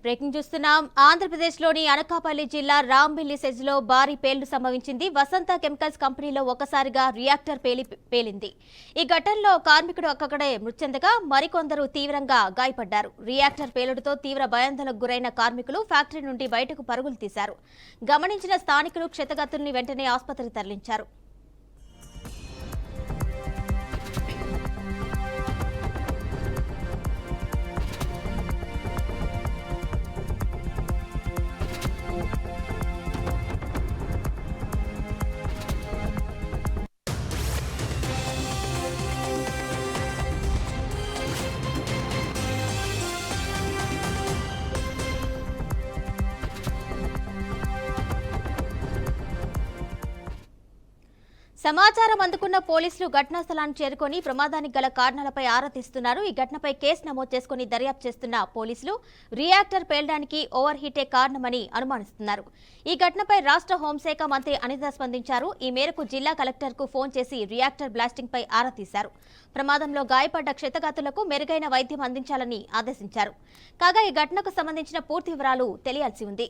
Breaking చూస్తున్నాం. ఆంధ్రప్రదేశ్లోని అనకాపల్లి జిల్లా రాంబిల్లి సెజ్లో భారీ పేలుడు సంభవించింది. వసంత కెమికల్స్ కంపెనీలో ఒక్కసారిగా రియాక్టర్ పేలింది. ఈ ఘటనలో కార్మికుడు అక్కడే మృతి చెందగా మరికొందరు తీవ్రంగా గాయపడ్డారు. రియాక్టర్ పేలుడుతో తీవ్ర భయాందోళనకు గురైన కార్మికులు ఫ్యాక్టరీ నుండి బయటకు పరుగులు తీశారు. గమనించిన స్థానికులు క్షతగాతుల్ని వెంటనే ఆసుపత్రికి తరలించారు. సమాచారం అందుకున్న పోలీసులు ఘటనా స్థలానికి చేరుకొని ప్రమాదానికి గల కారణాలపై ఆరా తీస్తున్నారు. ఈ ఘటనపై కేసు నమోదు చేసుకుని దర్యాప్తు చేస్తున్న పోలీసులు రియాక్టర్ పేలడానికి ఓవర్ హీటే కారణమని అనుమానిస్తున్నారు. ఈ ఘటనపై రాష్ట్ర హోంశాఖ మంత్రి అనిత స్పందించారు. ఈ మేరకు జిల్లా కలెక్టర్కు ఫోన్ చేసి రియాక్టర్ బ్లాస్టింగ్ పై ఆరా తీశారు. ప్రమాదంలో గాయపడ్డ క్షతగాతులకు మెరుగైన వైద్యం అందించాలని ఆదేశించారు. కాగా ఈ ఘటనకు సంబంధించిన పూర్తి వివరాలు తెలియాల్సి ఉంది.